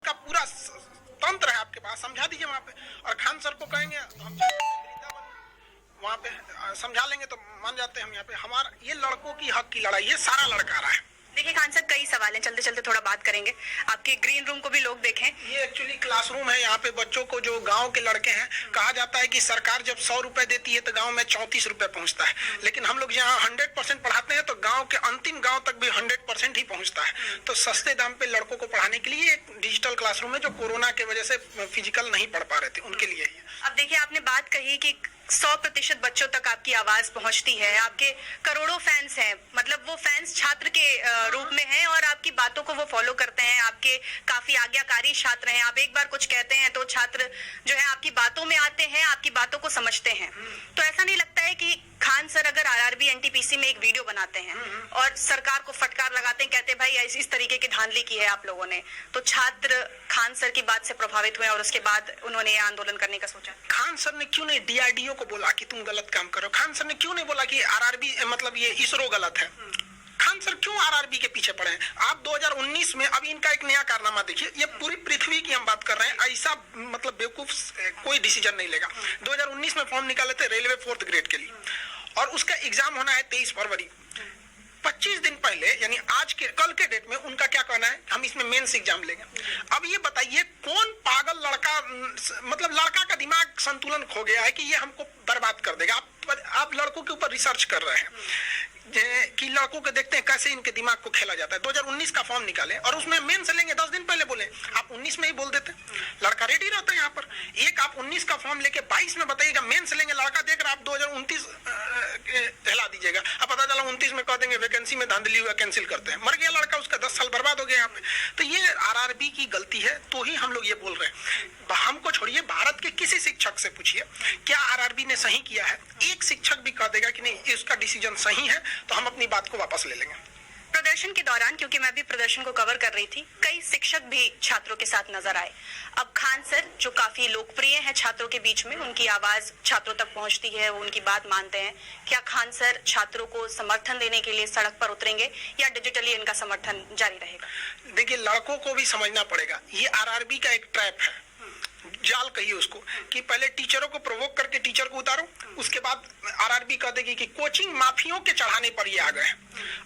का पूरा तंत्र है आपके पास, समझा दीजिए वहाँ पे। और खान सर को कहेंगे तो हम वहाँ पे समझा लेंगे तो मान जाते हैं हम। यहाँ पे हमारा ये लड़कों की हक की लड़ाई है, सारा लड़का रहा है। देखिए खान साहब, कई सवाल हैं, चलते चलते थोड़ा बात करेंगे। आपके ग्रीन रूम को भी लोग देखें। ये एक्चुअली क्लासरूम है। यहाँ पे बच्चों को, जो गांव के लड़के हैं, कहा जाता है कि सरकार जब 100 रुपए देती है तो गांव में 34 रुपए पहुंचता है, लेकिन हम लोग यहाँ 100% पढ़ाते हैं तो गांव के अंतिम गांव तक भी 100% ही पहुंचता है। तो सस्ते दाम पे लड़कों को पढ़ाने के लिए एक डिजिटल क्लासरूम है, जो कोरोना की वजह से फिजिकल नहीं पढ़ पा रहे थे, उनके लिए ही। अब देखिए, आपने बात कही कि 100% बच्चों तक आपकी आवाज पहुंचती है, आपके करोड़ों फैंस हैं, मतलब वो फैंस छात्र के रूप में हैं और आपकी बातों को वो फॉलो करते हैं, आपके काफी आज्ञाकारी छात्र हैं। आप एक बार कुछ कहते हैं तो छात्र जो है आपकी बातों में आते हैं, आपकी बातों को समझते हैं। तो ऐसा नहीं लगता है कि खान सर अगर आरआरबी एनटीपीसी में एक वीडियो बनाते हैं और सरकार को फटकार लगाते हैं, कहते हैं भाई इस तरीके की धांधली की है आप लोगों ने, तो छात्र खान सर की बात से प्रभावित हुए और उसके बाद उन्होंने आंदोलन करने का सोचा? खान सर ने क्यों नहीं डीआरडीओ को बोला कि तुम गलत काम करो? खान सर ने क्यों नहीं बोला कि आरआरबी मतलब ये इसरो गलत है? खान सर क्यों आरआरबी के पीछे पड़े हैं? आप 2019 में अभी इनका एक नया कारनामा देखिए। ये पूरी पृथ्वी की हम बात कर रहे हैं, ऐसा मतलब बेवकूफ कोई डिसीजन नहीं लेगा। 2019 में फॉर्म निकाले थे रेलवे 4th ग्रेड के लिए, और उसका एग्जाम होना है 23 फरवरी। 25 दिन पहले, यानी आज के कल के डेट में उनका क्या कहना है, हम इसमें मेंस एग्जाम लेंगे। अब ये बताइए कौन पागल लड़का, मतलब लड़का का दिमाग संतुलन खो गया है कि ये हमको बर्बाद कर देगा। आप लड़कों के ऊपर रिसर्च कर रहे हैं कि लड़कों के देखते हैं कैसे इनके दिमाग को खेला जाता है। 2019 का फॉर्म निकाले और उसमें मेंस लेंगे 10 दिन पहले बोले, आप 19 में ही बोल देते, लड़का रेडी रहता है यहाँ पर। एक आप 19 का फॉर्म लेके 22 में बताइएगा मेंस लेंगे, लड़का देख रहा, आप 2029 हिला दीजिएगा। अब पता चला 29 में कह देंगे वैकेंसी में धांधली हुआ, कैंसिल करते हैं, मर गया लड़का, उसका 10 साल बर्बाद हो गया यहाँ पे। तो ये आरआरबी की गलती है, तो ही हम लोग ये बोल रहे हैं। हमको छोड़िए, भारत के किसी शिक्षक से पूछिए क्या आरआरबी ने सही किया है, एक शिक्षक भी कह देगा कि नहीं इसका डिसीजन सही है, तो हम अपनी बात को वापस ले लेंगे। प्रदर्शन के दौरान, क्योंकि मैं भी प्रदर्शन को कवर कर रही थी, कई शिक्षक भी छात्रों के साथ नजर आए। अब खान सर जो काफी लोकप्रिय हैं छात्रों के बीच में, उनकी आवाज छात्रों तक पहुंचती है, वो उनकी बात मानते हैं। क्या खान सर छात्रों को समर्थन देने के लिए सड़क पर उतरेंगे या डिजिटली इनका समर्थन जारी रहेगा? देखिए, लड़कों को भी समझना पड़ेगा, ये आरआरबी का एक ट्रैप है, जाल कहिए उसको, कि पहले टीचरों को प्रोवोक करके टीचर को उतारो, उसके बाद आरआरबी कह देगी कि कोचिंग माफियों के चढ़ाने पर ये आ गए।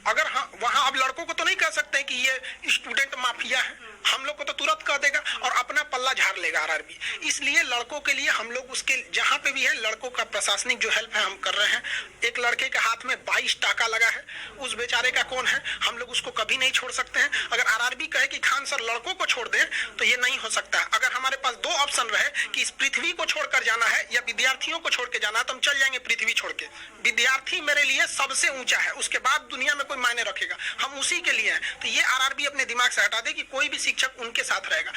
अगर हाँ, वहां अब लड़कों को तो नहीं कह सकते कि ये स्टूडेंट माफिया है, हम लोग को तो तुरंत कह देगा और अपना पल्ला झाड़ लेगा आरआरबी। इसलिए लड़कों के लिए हम लोग उसके जहां पे भी है, लड़कों का प्रशासनिक जो हेल्प है हम कर रहे हैं। एक लड़के के हाथ में 22 टाका लगा है, उस बेचारे का कौन है, हम लोग उसको कभी नहीं छोड़ सकते हैं। अगर आरआरबी कहे कि खान सर लड़कों को छोड़ दें तो ये नहीं हो सकता है। अगर हमारे पास 2 ऑप्शन रहे कि इस पृथ्वी को छोड़कर जाना है या विद्यार्थियों को छोड़ के जाना है, तो हम चल जाएंगे पृथ्वी छोड़ के। विद्यार्थी मेरे लिए सबसे ऊंचा है, उसके बाद दुनिया में कोई मायने रखेगा, हम उसी के लिए हैं। तो ये आरआरबी अपने दिमाग से हटा दे कि कोई भी शिक्षक उनके साथ रहेगा।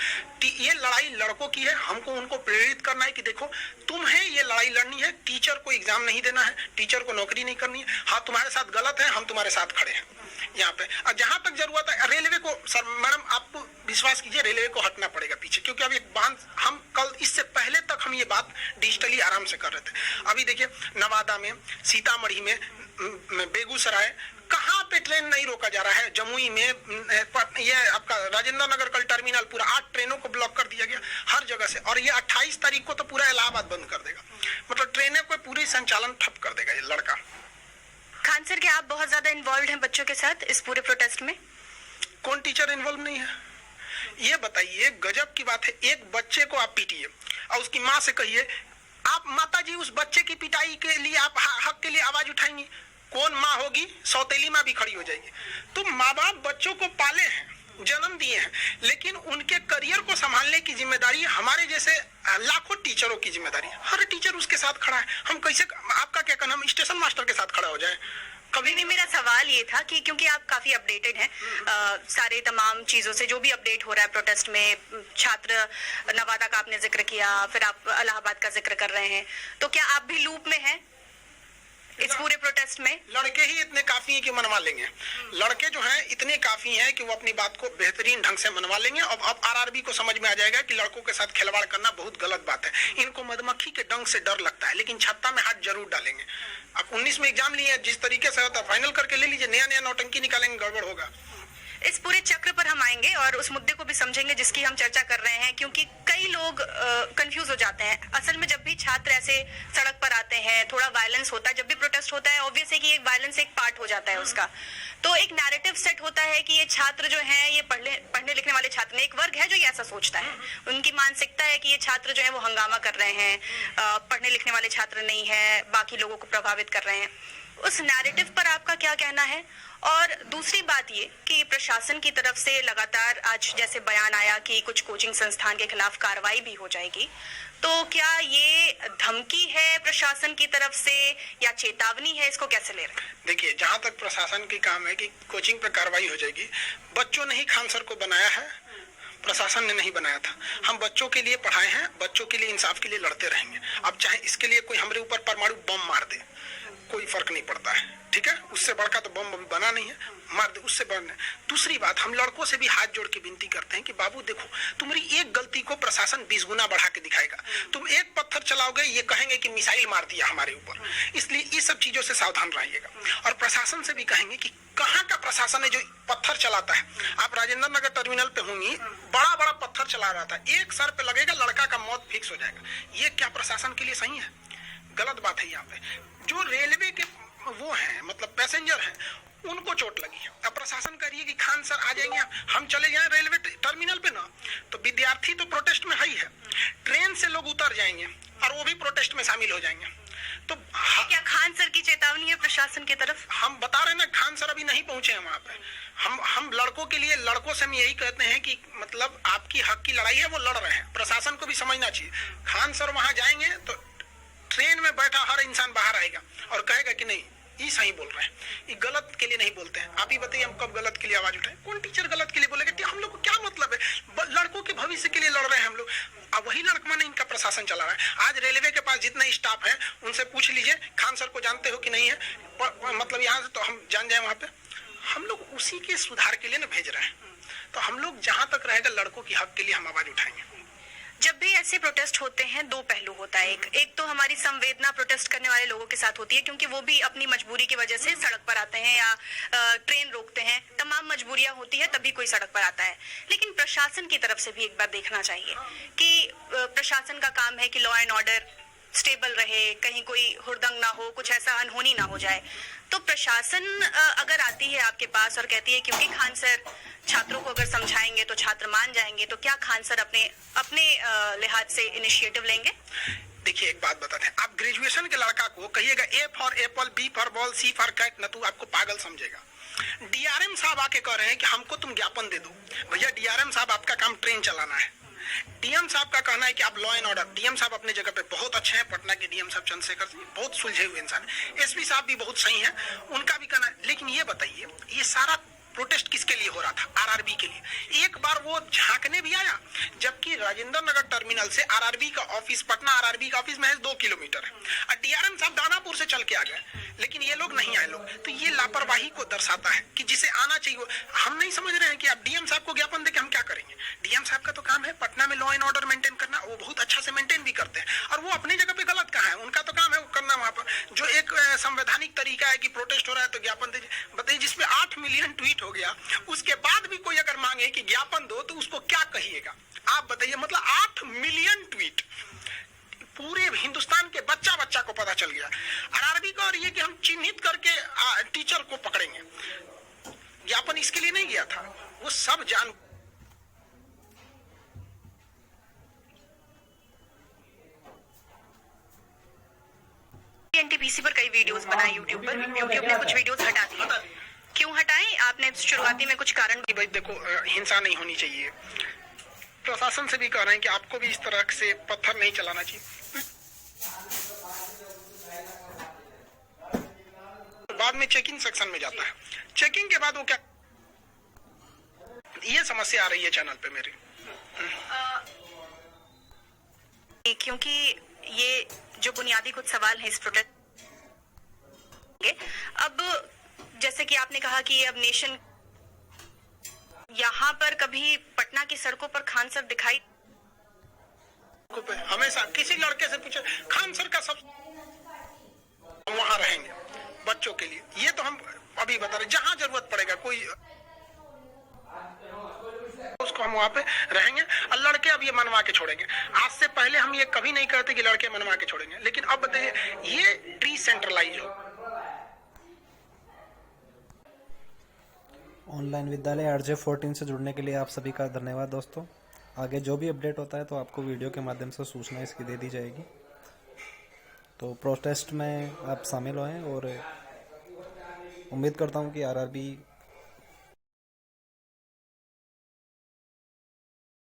ये लड़ाई लड़कों की है, हमको उनको प्रेरित करना है कि देखो तुम्हें ये लड़ाई लड़नी है, टीचर को एग्जाम नहीं देना है, टीचर को नौकरी नहीं करनी है। हाँ, तुम्हारे साथ गलत है, हम तुम्हारे साथ खड़े हैं यहाँ पे। और जहां तक जरूरत है रेलवे को, सर मैडम आप विश्वास कीजिए रेलवे को हटना पड़ेगा पीछे, क्योंकि अभी बांध, हम कल इससे पहले तक हम ये बात डिजिटली आराम से कर रहे थे। अभी देखिए नवादा में, सीतामढ़ी में, बेगूसराय, कहाँ पे ट्रेन नहीं रोका जा रहा है। जमुई में, ये आपका राजेंद्र नगर कल टर्मिनल पूरा 8 ट्रेनों को ब्लॉक कर दिया गया हर जगह से, और ये 28 तारीख को तो पूरा इलाहाबाद बंद कर देगा, मतलब ट्रेनें को पूरी संचालन ठप कर देगा ये लड़का। खान सर, क्या आप बहुत ज्यादा इन्वॉल्व हैं बच्चों के साथ इस पूरे प्रोटेस्ट में? कौन टीचर इन्वॉल्व नहीं है? ये बताइए, गजब की बात है। एक बच्चे को आप पीटिए और उसकी माँ से कहिए, आप माता जी उस बच्चे की पिटाई के लिए आप हक के लिए आवाज उठाएंगी? कौन माँ होगी? सौतेली माँ भी खड़ी हो जाएगी। तो माँ बाप बच्चों को पाले हैं, जन्म दिए हैं, लेकिन उनके करियर को संभालने की जिम्मेदारी हमारे जैसे लाखों टीचरों की जिम्मेदारी है। हर टीचर उसके साथ खड़ा है। हम कैसे, आपका क्या कहना, हम स्टेशन मास्टर के साथ खड़ा हो जाए? कभी नहीं। मेरा सवाल ये था कि क्योंकि आप काफी अपडेटेड हैं सारे तमाम चीजों से, जो भी अपडेट हो रहा है प्रोटेस्ट में, छात्र नवादा का आपने जिक्र किया, फिर आप इलाहाबाद का जिक्र कर रहे हैं, तो क्या आप भी लूप में हैं इस पूरे प्रोटेस्ट में? लड़के ही इतने काफी हैं कि मनवा लेंगे। लड़के जो हैं इतने काफी हैं कि वो अपनी बात को बेहतरीन ढंग से मनवा लेंगे। अब आरआरबी को समझ में आ जाएगा कि लड़कों के साथ खिलवाड़ करना बहुत गलत बात है। इनको मधुमक्खी के डंक से डर लगता है, लेकिन छत्ता में हाथ जरूर डालेंगे। अब 19 में एग्जाम लिए, जिस तरीके से होता है फाइनल करके ले लीजिए, नया नया नौटंकी निकालेंगे, गड़बड़ होगा। इस पूरे चक्र पर हम आएंगे और उस मुद्दे को भी समझेंगे जिसकी हम चर्चा कर रहे हैं, क्योंकि कई लोग कंफ्यूज हो जाते हैं। असल में जब भी छात्र ऐसे सड़क पर आते हैं, थोड़ा वायलेंस होता है, जब भी प्रोटेस्ट होता है, ऑब्वियस है कि एक वायलेंस एक पार्ट हो जाता है उसका, तो एक नैरेटिव सेट होता है कि ये छात्र जो है, ये पढ़ने लिखने वाले छात्र, एक वर्ग है जो ये ऐसा सोचता है, उनकी मानसिकता है कि ये छात्र जो है वो हंगामा कर रहे हैं, पढ़ने लिखने वाले छात्र नहीं है, बाकी लोगों को प्रभावित कर रहे हैं। उस नैरेटिव पर आपका क्या कहना है? और दूसरी बात ये कि प्रशासन की तरफ से लगातार आज जैसे बयान आया कि कुछ कोचिंग संस्थान के खिलाफ कार्रवाई भी हो जाएगी, तो क्या ये धमकी है प्रशासन की तरफ से या चेतावनी है? इसको कैसे ले रहे हैं? देखिए, जहां तक प्रशासन की काम है कि कोचिंग पे कार्रवाई हो जाएगी, बच्चों ने ही खान सर को बनाया है, प्रशासन ने नहीं बनाया था। हम बच्चों के लिए पढ़ाए हैं, बच्चों के लिए इंसाफ के लिए लड़ते रहेंगे। अब चाहे इसके लिए कोई हमारे ऊपर परमाणु बम मार दे, कोई फर्क नहीं पड़ता है, ठीक है। उससे बढ़कर तो बम अभी बना नहीं है, मार दे, उससे बढ़ने। दूसरी बात, हम लड़कों से भी हाथ जोड़ के विनती करते हैं कि बाबू देखो, तुम्हारी एक गलती को प्रशासन 20 गुना बढ़ा के दिखाएगा। तुम एक पत्थर चलाओगे, ये कहेंगे कि मिसाइल मार दिया हमारे ऊपर। इसलिए ये सब चीजों से सावधान रहिएगा। और प्रशासन से भी कहेंगे कि कहाँ का प्रशासन है जो पत्थर चलाता है। आप राजेंद्र नगर टर्मिनल पे होंगी, बड़ा बड़ा पत्थर चला रहा था, एक सर पे लगेगा, लड़का का मौत फिक्स हो जाएगा। ये क्या प्रशासन के लिए सही है? गलत बात है। यहाँ पे जो रेलवे के वो हैं, मतलब पैसेंजर हैं, उनको चोट लगी है। अब प्रशासन कह रही है कि खान सर आ जाएंगे, हम चले जाएं रेलवे टर्मिनल पे ना, तो विद्यार्थी तो प्रोटेस्ट में है ही है, ट्रेन से लोग उतर जाएंगे और वो भी प्रोटेस्ट में शामिल हो जाएंगे। तो क्या खान सर की चेतावनी है प्रशासन की तरफ? हम बता रहे हैं ना, खान सर अभी नहीं पहुंचे हैं वहां पे। हम लड़कों के लिए, लड़कों से हम यही कहते हैं कि मतलब आपकी हक की लड़ाई है, वो लड़ रहे हैं, प्रशासन को भी समझना चाहिए। खान सर वहां जाएंगे तो ट्रेन में बैठा हर इंसान बाहर आएगा और कहेगा कि नहीं, ये सही बोल रहे हैं, ये गलत के लिए नहीं बोलते हैं। आप ही बताइए, हम कब गलत के लिए आवाज उठाएं? कौन टीचर गलत के लिए बोलेगा? हम लोग को क्या मतलब है? लड़कों के भविष्य के लिए लड़ रहे हैं हम लोग। अब वही लड़कमा ने इनका प्रशासन चला रहा है। आज रेलवे के पास जितना स्टाफ है, उनसे पूछ लीजिए खान सर को जानते हो कि नहीं है, मतलब यहाँ से तो हम जान जाए वहां पे। हम लोग उसी के सुधार के लिए ना भेज रहे हैं। तो हम लोग जहां तक रहेगा, लड़कों की हक के लिए हम आवाज उठाएंगे। जब भी ऐसे प्रोटेस्ट होते हैं, दो पहलू होता है। एक तो हमारी संवेदना प्रोटेस्ट करने वाले लोगों के साथ होती है, क्योंकि वो भी अपनी मजबूरी की वजह से सड़क पर आते हैं या ट्रेन रोकते हैं, तमाम मजबूरियां होती है, तभी कोई सड़क पर आता है। लेकिन प्रशासन की तरफ से भी एक बार देखना चाहिए कि प्रशासन का काम है कि लॉ एंड ऑर्डर स्टेबल रहे, कहीं कोई हुड़दंग ना हो, कुछ ऐसा अनहोनी ना हो जाए। तो प्रशासन अगर आती है आपके पास और कहती है क्योंकि खान सर छात्रों को अगर समझाएंगे तो छात्र मान जाएंगे, तो क्या खान सर अपने लिहाज से इनिशिएटिव लेंगे? देखिए, एक बात बताते हैं, आप ग्रेजुएशन के लड़का को कहिएगा A for apple, B for ball, C for cat, न तो आपको पागल समझेगा। डीआरएम साहब आके कह रहे हैं कि हमको तुम ज्ञापन दे दो। भैया डीआरएम साहब, आपका काम ट्रेन चलाना है। डीएम साहब का कहना है कि आप लॉ एंड ऑर्डर, डीएम साहब अपने जगह पे बहुत अच्छे हैं, पटना के डीएम साहब चंद्रशेखर सिंह बहुत सुलझे हुए इंसान है। एसपी साहब भी बहुत सही हैं, उनका भी कहना है। लेकिन ये बताइए, ये सारा प्रोटेस्ट किसके लिए हो रहा था? आरआरबी के लिए। एक बार वो झांकने भी आया, जबकि राजेंद्र नगर टर्मिनल से आरआरबी का ऑफिस, पटना आरआरबी का ऑफिस महज 2 किलोमीटर है, और डीआरएम साहब दानापुर से चल के आ गए, लेकिन ये लोग नहीं आए लोग। तो ये लापरवाही को दर्शाता है कि जिसे आना चाहिए। हम नहीं समझ रहे हैं कि आप डीएम साहब को ज्ञापन देके हम क्या करेंगे। डीएम साहब का तो काम है पटना में लॉ एंड ऑर्डर मेंटेन करना, वो बहुत अच्छा से मेंटेन भी करते हैं, और वो अपनी जगह पे गलत कहाँ है, उनका तो काम है वो करना वहां पर। जो एक संवैधानिक तरीका है कि प्रोटेस्ट हो रहा है तो ज्ञापन दीजिए। बताइए, जिसमें 8 मिलियन ट्वीट हो गया, उसके बाद भी कोई अगर मांगे कि ज्ञापन दो, तो उसको क्या कहिएगा आप बताइए? मतलब 8 मिलियन ट्वीट, पूरे हिंदुस्तान के बच्चा बच्चा को पता चल गया। आरआरबी का और ये कि हम चिन्हित करके टीचर को पकड़ेंगे, ज्ञापन इसके लिए नहीं गया था, वो सब जान। एनटीपीसी पर कई वीडियोस बनाए यूट्यूब पर, यूट्यूब ने कुछ वीडियोस हटा दिए। क्यों हटाएं? आपने शुरुआती में कुछ कारण? भाई देखो, हिंसा नहीं होनी चाहिए। प्रशासन से भी कह रहे हैं कि आपको भी इस तरह से पत्थर नहीं चलाना चाहिए। बाद में चेकिंग सेक्शन में जाता है, चेकिंग के बाद वो क्या, ये समस्या आ रही है चैनल पे मेरे। क्योंकि ये जो बुनियादी कुछ सवाल है इस प्रोटेस्ट, अब जैसे कि आपने कहा कि अब नेशन, यहाँ पर कभी पटना की सड़कों पर खान सर दिखाई? हमेशा किसी लड़के से पूछे, खान सर का सब वहां रहेंगे बच्चों के लिए। ये तो हम अभी बता रहे, जहां जरूरत पड़ेगा, कोई हम वहाँ पे रहेंगे और लड़के अब ये मनवा के छोड़ेंगे। आज से पहले हम ये कभी नहीं कहते कि लड़के मनवा के छोड़ेंगे, लेकिन अब बताइए ये डिसेंट्रलाइज हो। ऑनलाइन विद्यालय RJ14 से जुड़ने के लिए आप सभी का धन्यवाद दोस्तों। आगे जो भी अपडेट होता है तो आपको वीडियो के माध्यम से सूचना इसकी दे दी जाएगी। तो प्रोटेस्ट में आप शामिल होएं और उम्मीद करता हूं कि RRB